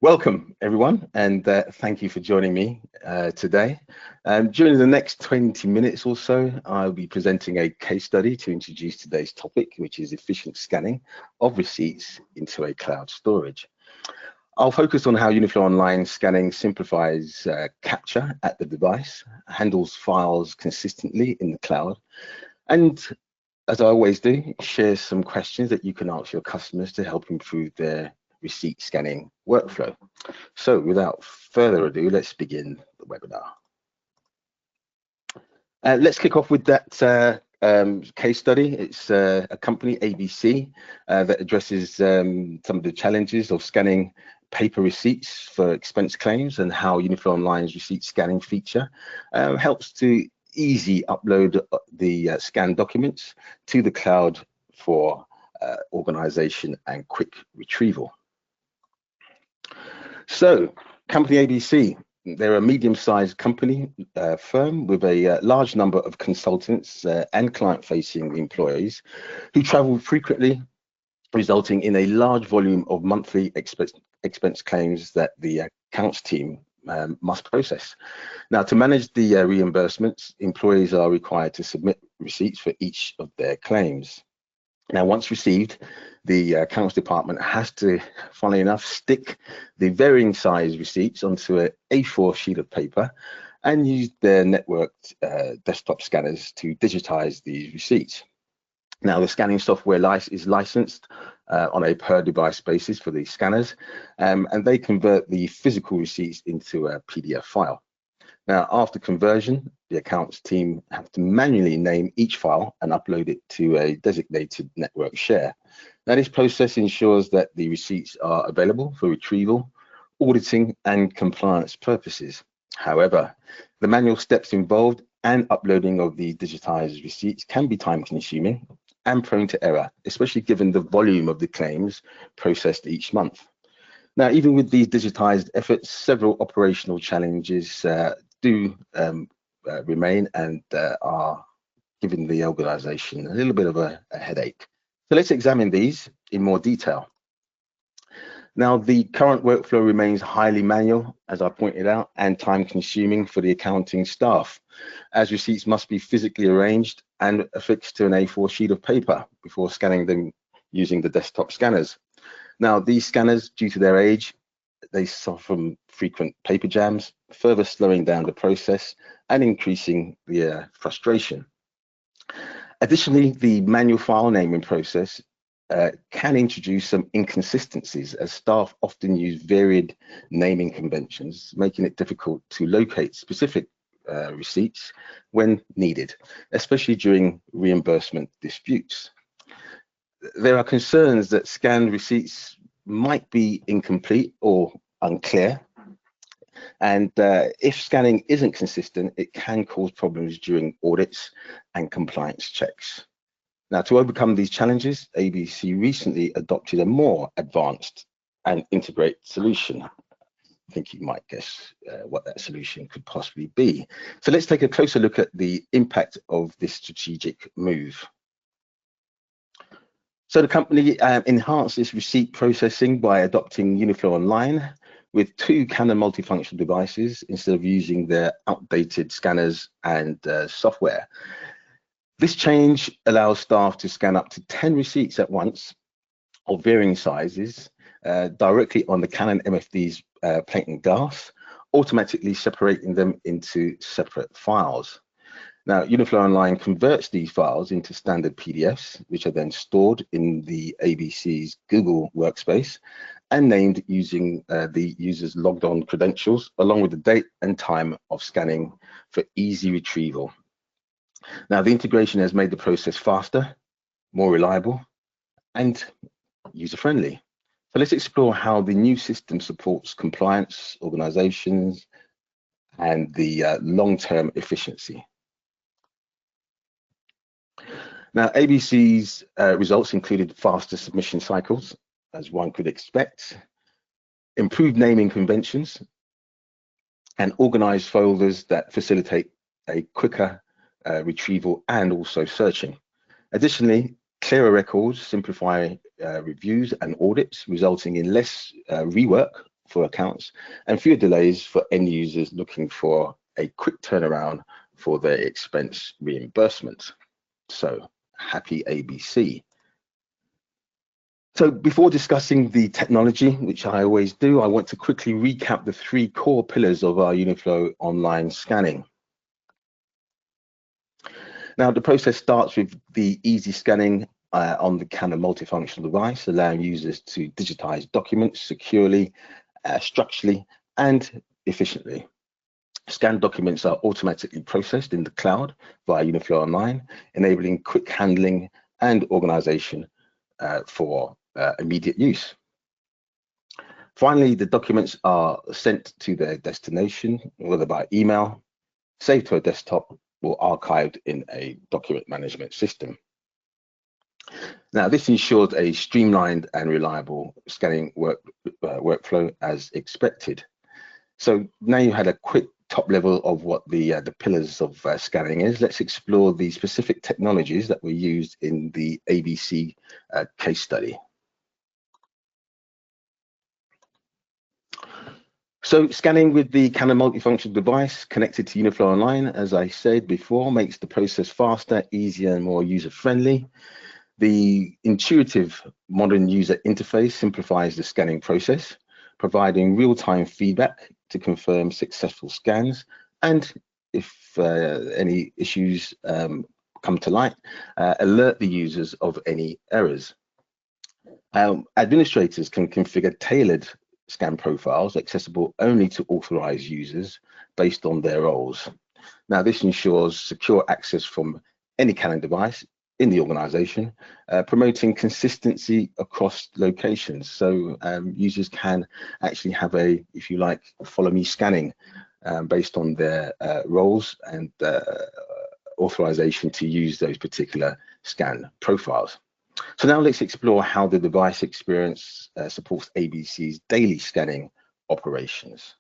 Welcome, everyone, and thank you for joining me today. During the next 20 minutes or so, I'll be presenting a case study to introduce today's topic, which is efficient scanning of receipts into a cloud storage. I'll focus on how Uniflow Online scanning simplifies capture at the device, handles files consistently in the cloud, and as I always do, share some questions that you can ask your customers to help improve their receipt scanning workflow. So without further ado, let's begin the webinar. Let's kick off with that case study. It's a company, ABC, that addresses some of the challenges of scanning paper receipts for expense claims and how Uniflow Online's receipt scanning feature helps to easy upload the scanned documents to the cloud for organization and quick retrieval. So, company ABC, they're a medium-sized company firm with a large number of consultants and client-facing employees who travel frequently, resulting in a large volume of monthly expense claims that the accounts team must process. Now, to manage the reimbursements, employees are required to submit receipts for each of their claims. Now, once received, the accounts department has to, funnily enough, stick the varying size receipts onto an A4 sheet of paper and use their networked desktop scanners to digitize these receipts. Now, the scanning software is licensed on a per device basis for these scanners, and they convert the physical receipts into a PDF file. Now, after conversion, the accounts team have to manually name each file and upload it to a designated network share. Now, this process ensures that the receipts are available for retrieval, auditing, and compliance purposes. However, the manual steps involved and uploading of the digitized receipts can be time-consuming and prone to error, especially given the volume of the claims processed each month. Now, even with these digitized efforts, several operational challenges do remain and are giving the organization a little bit of a headache. So let's examine these in more detail. Now, the current workflow remains highly manual, as I pointed out, and time consuming for the accounting staff, as receipts must be physically arranged and affixed to an A4 sheet of paper before scanning them using the desktop scanners. Now, these scanners, due to their age, they suffer from frequent paper jams, further slowing down the process and increasing the frustration. Additionally, the manual file naming process can introduce some inconsistencies, as staff often use varied naming conventions, making it difficult to locate specific receipts when needed, especially during reimbursement disputes. There are concerns that scanned receipts might be incomplete or unclear, and if scanning isn't consistent, it can cause problems during audits and compliance checks. Now, to overcome these challenges, ABC recently adopted a more advanced and integrated solution. I think you might guess what that solution could possibly be. So let's take a closer look at the impact of this strategic move. So the company enhanced its receipt processing by adopting Uniflow Online with 2 Canon multifunction devices instead of using their outdated scanners and software. This change allows staff to scan up to 10 receipts at once of varying sizes directly on the Canon MFD's plate and glass, automatically separating them into separate files. Now, Uniflow Online converts these files into standard PDFs, which are then stored in the ABC's Google Workspace and named using the user's logged on credentials, along with the date and time of scanning for easy retrieval. Now, the integration has made the process faster, more reliable, and user-friendly. So let's explore how the new system supports compliance, organizations, and the long-term efficiency. Now, ABC's results included faster submission cycles, as one could expect, improved naming conventions, and organized folders that facilitate a quicker retrieval and also searching. Additionally, clearer records simplify reviews and audits, resulting in less rework for accounts, and fewer delays for end users looking for a quick turnaround for their expense reimbursement. So happy ABC. So before discussing the technology, which I always do, I want to quickly recap the 3 core pillars of our Uniflow online scanning. Now, the process starts with the easy scanning on the Canon multifunctional device, allowing users to digitize documents securely, structurally, and efficiently. Scanned documents are automatically processed in the cloud via Uniflow Online, enabling quick handling and organization for immediate use. Finally, the documents are sent to their destination, whether by email, saved to a desktop, or archived in a document management system. Now, this ensures a streamlined and reliable scanning workflow as expected. So now you had a quick top level of what the pillars of scanning is. Let's explore the specific technologies that were used in the ABC case study. So scanning with the Canon multifunction device connected to Uniflow Online, as I said before, makes the process faster, easier, and more user-friendly. The intuitive modern user interface simplifies the scanning process, providing real-time feedback to confirm successful scans, and if any issues come to light, alert the users of any errors. Administrators can configure tailored scan profiles accessible only to authorized users based on their roles. Now, this ensures secure access from any Canon device in the organization, promoting consistency across locations. So users can actually have a, if you like, follow me scanning based on their roles and authorization to use those particular scan profiles. So now let's explore how the device experience supports ABC's daily scanning operations.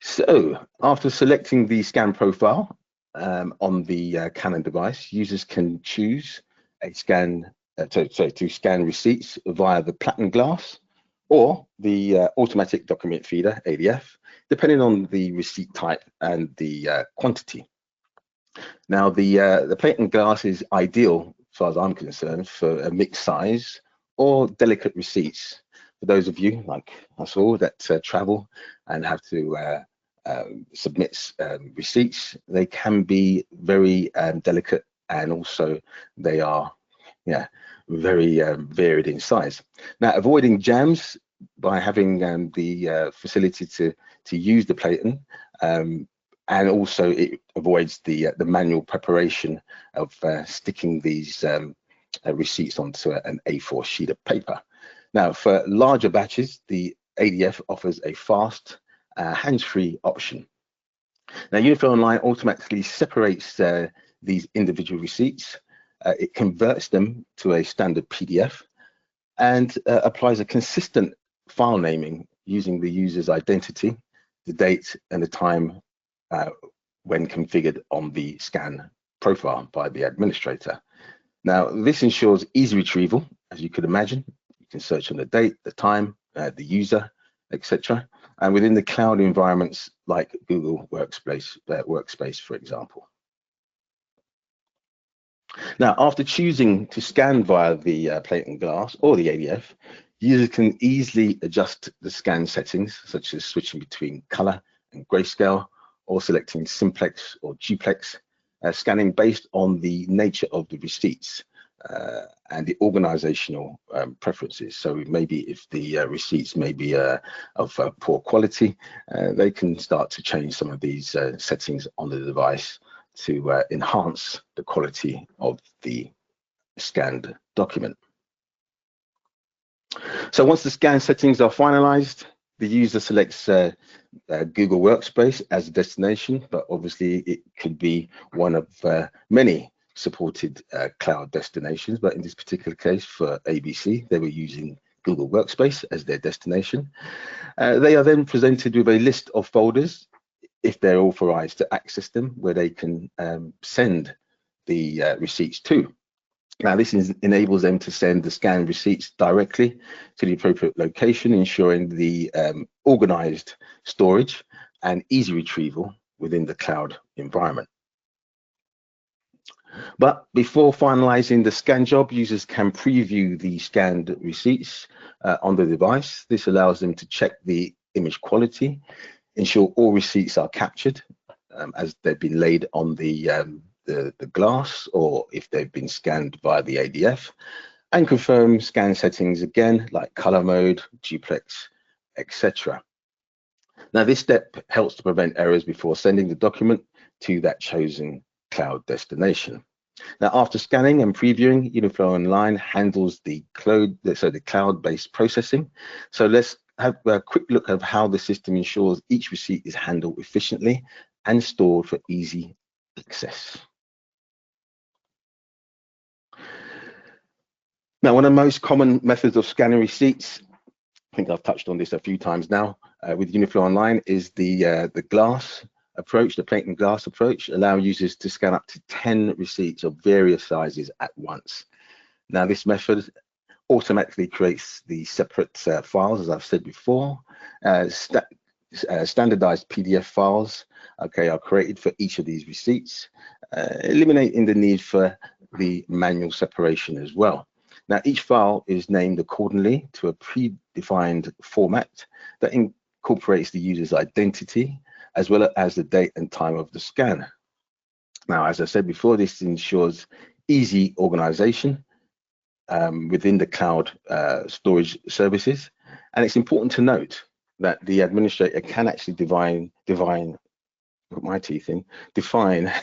So after selecting the scan profile on the Canon device, users can choose a scan to scan receipts via the platen glass or the automatic document feeder, ADF, depending on the receipt type and the quantity. Now, the platen glass is ideal, as far as I'm concerned, for a mixed size or delicate receipts. For those of you like us all that travel and have to submit receipts, they can be very delicate, and also they are very varied in size. Now, avoiding jams by having the facility to use the platen, and also it avoids the manual preparation of sticking these receipts onto an A4 sheet of paper. Now, for larger batches, the ADF offers a fast, hands-free option. Now, Uniflow Online automatically separates these individual receipts. It converts them to a standard PDF and applies a consistent file naming using the user's identity, the date, and the time when configured on the scan profile by the administrator. Now, this ensures easy retrieval, as you could imagine. You can search on the date, the time, the user, etc., and within the cloud environments like Google Workspace, for example. Now, after choosing to scan via the platen glass or the ADF, users can easily adjust the scan settings, such as switching between color and grayscale, or selecting simplex or duplex, scanning based on the nature of the receipts and the organizational preferences. So maybe if the receipts may be of poor quality, they can start to change some of these settings on the device to enhance the quality of the scanned document. So once the scan settings are finalized, the user selects Google Workspace as a destination, but obviously it could be one of many supported cloud destinations. But in this particular case for ABC, they were using Google Workspace as their destination. They are then presented with a list of folders, if they're authorized to access them, where they can send the receipts to. Now, enables them to send the scanned receipts directly to the appropriate location, ensuring the organized storage and easy retrieval within the cloud environment. But before finalizing the scan job, users can preview the scanned receipts on the device. This allows them to check the image quality, ensure all receipts are captured as they've been laid on the glass, or if they've been scanned via the ADF, and confirm scan settings again, like color mode, duplex, etc. Now, this step helps to prevent errors before sending the document to that chosen cloud destination. Now, after scanning and previewing, Uniflow Online handles the cloud-based processing. So let's have a quick look at how the system ensures each receipt is handled efficiently and stored for easy access. Now, one of the most common methods of scanning receipts, I think I've touched on this a few times now, with Uniflow Online is the glass approach, the plate and glass approach, allowing users to scan up to 10 receipts of various sizes at once. Now, this method automatically creates the separate files, as I've said before. Standardized PDF files, okay, are created for each of these receipts, eliminating the need for the manual separation as well. Now, each file is named accordingly to a predefined format that incorporates the user's identity, as well as the date and time of the scan. Now, as I said before, this ensures easy organization within the cloud storage services. And it's important to note that the administrator can actually define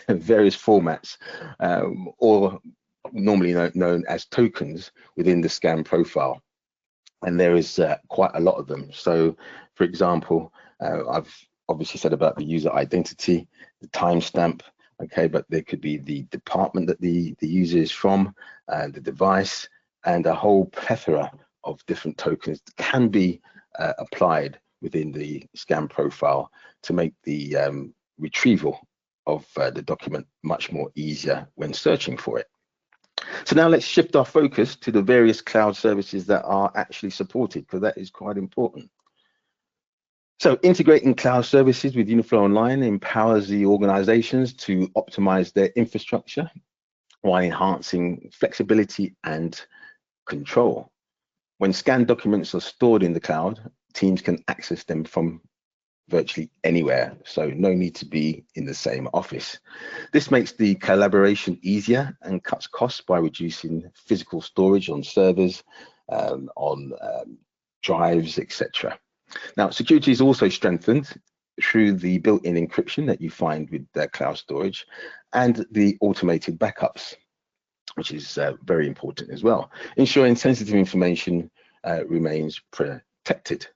various formats or normally known as tokens within the scan profile. And there is quite a lot of them. So, for example, I've obviously said about the user identity, the timestamp, okay, but there could be the department that the user is from, the device, and a whole plethora of different tokens that can be applied within the scan profile to make the retrieval of the document much more easier when searching for it. So now let's shift our focus to the various cloud services that are actually supported, because that is quite important. So integrating cloud services with Uniflow Online empowers the organizations to optimize their infrastructure while enhancing flexibility and control. When scanned documents are stored in the cloud, teams can access them from virtually anywhere, so no need to be in the same office. This makes the collaboration easier and cuts costs by reducing physical storage on servers, on drives, etc. Now, security is also strengthened through the built-in encryption that you find with cloud storage and the automated backups, which is very important as well, ensuring sensitive information remains protected.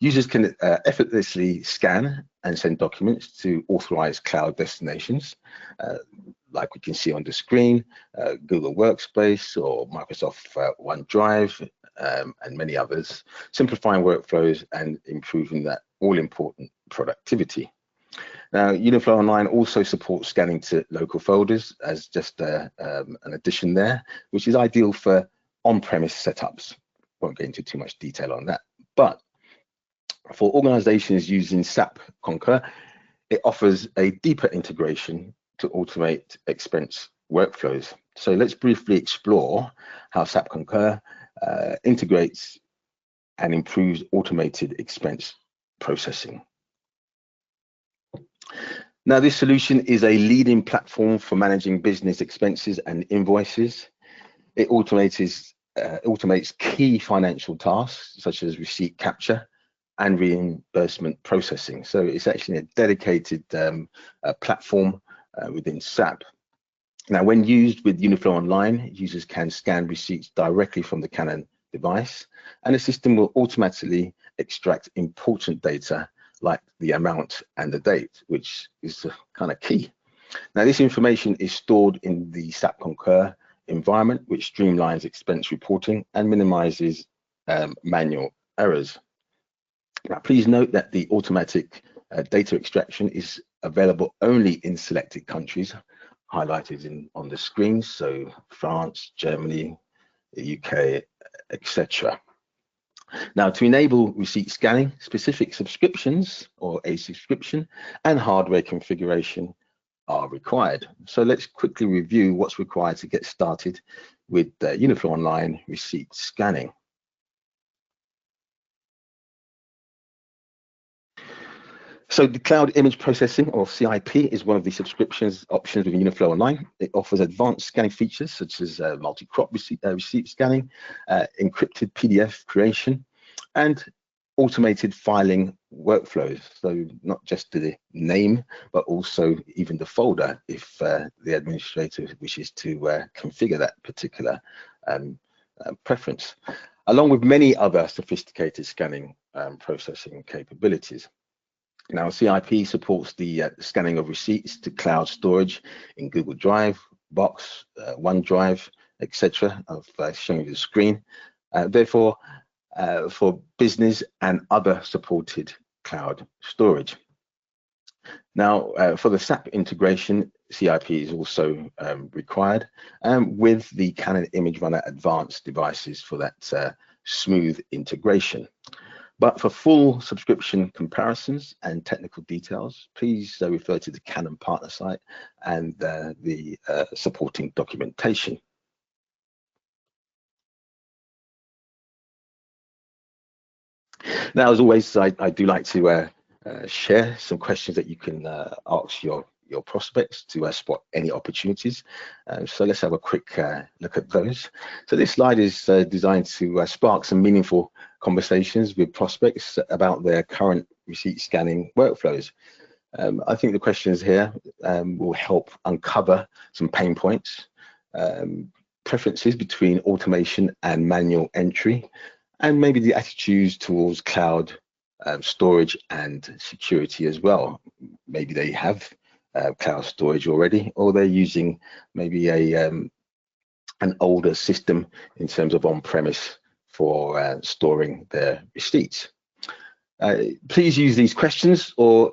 Users can effortlessly scan and send documents to authorized cloud destinations, like we can see on the screen, Google Workspace or Microsoft OneDrive, and many others, simplifying workflows and improving that all-important productivity. Now, Uniflow Online also supports scanning to local folders as just an addition there, which is ideal for on-premise setups. Won't get into too much detail on that, but for organizations using SAP Concur, it offers a deeper integration to automate expense workflows. So let's briefly explore how SAP Concur integrates and improves automated expense processing. Now, this solution is a leading platform for managing business expenses and invoices. It automates key financial tasks such as receipt capture and reimbursement processing. So it's actually a dedicated platform within SAP. Now, when used with Uniflow Online, users can scan receipts directly from the Canon device, and the system will automatically extract important data like the amount and the date, which is kind of key. Now, this information is stored in the SAP Concur environment, which streamlines expense reporting and minimizes manual errors. Now, please note that the automatic data extraction is available only in selected countries, highlighted on the screen. So France, Germany, the UK, etc. Now, to enable receipt scanning, specific subscriptions or a subscription and hardware configuration are required. So let's quickly review what's required to get started with Uniflow Online receipt scanning. So the cloud image processing, or CIP, is one of the subscriptions options with Uniflow Online. It offers advanced scanning features such as multi-crop receipt scanning, encrypted PDF creation, and automated filing workflows. So not just the name, but also even the folder if the administrator wishes to configure that particular preference, along with many other sophisticated scanning processing capabilities. Now, CIP supports the scanning of receipts to cloud storage in Google Drive, Box, OneDrive, etc. I've shown you the screen. Therefore, for business and other supported cloud storage. Now, for the SAP integration, CIP is also required with the Canon Image Runner Advanced devices for that smooth integration. But for full subscription comparisons and technical details, please refer to the Canon partner site and the supporting documentation. Now, as always, I do like to share some questions that you can ask your prospects to spot any opportunities. So let's have a quick look at those. So this slide is designed to spark some meaningful conversations with prospects about their current receipt scanning workflows. I think the questions here will help uncover some pain points, preferences between automation and manual entry, and maybe the attitudes towards cloud storage and security as well. Maybe they have cloud storage already, or they're using maybe an older system in terms of on-premise for storing their receipts. Please use these questions or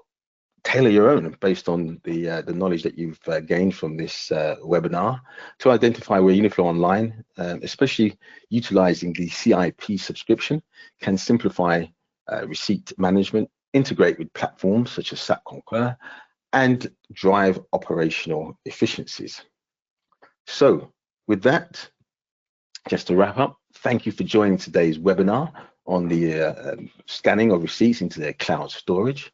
tailor your own based on the knowledge that you've gained from this webinar to identify where Uniflow Online, especially utilizing the CIP subscription, can simplify receipt management, integrate with platforms such as SAP Concur, and drive operational efficiencies. So with that, just to wrap up, thank you for joining today's webinar on the scanning of receipts into their cloud storage.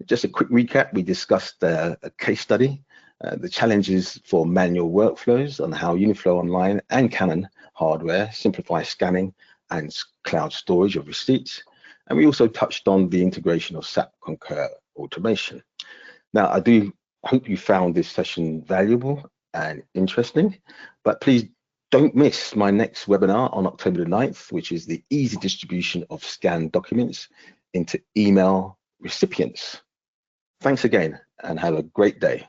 Just a quick recap, we discussed a case study, the challenges for manual workflows on how Uniflow Online and Canon hardware simplify scanning and cloud storage of receipts. And we also touched on the integration of SAP Concur automation. Now, I do hope you found this session valuable and interesting, but please don't miss my next webinar on October the 9th, which is the easy distribution of scanned documents into email recipients. Thanks again and have a great day.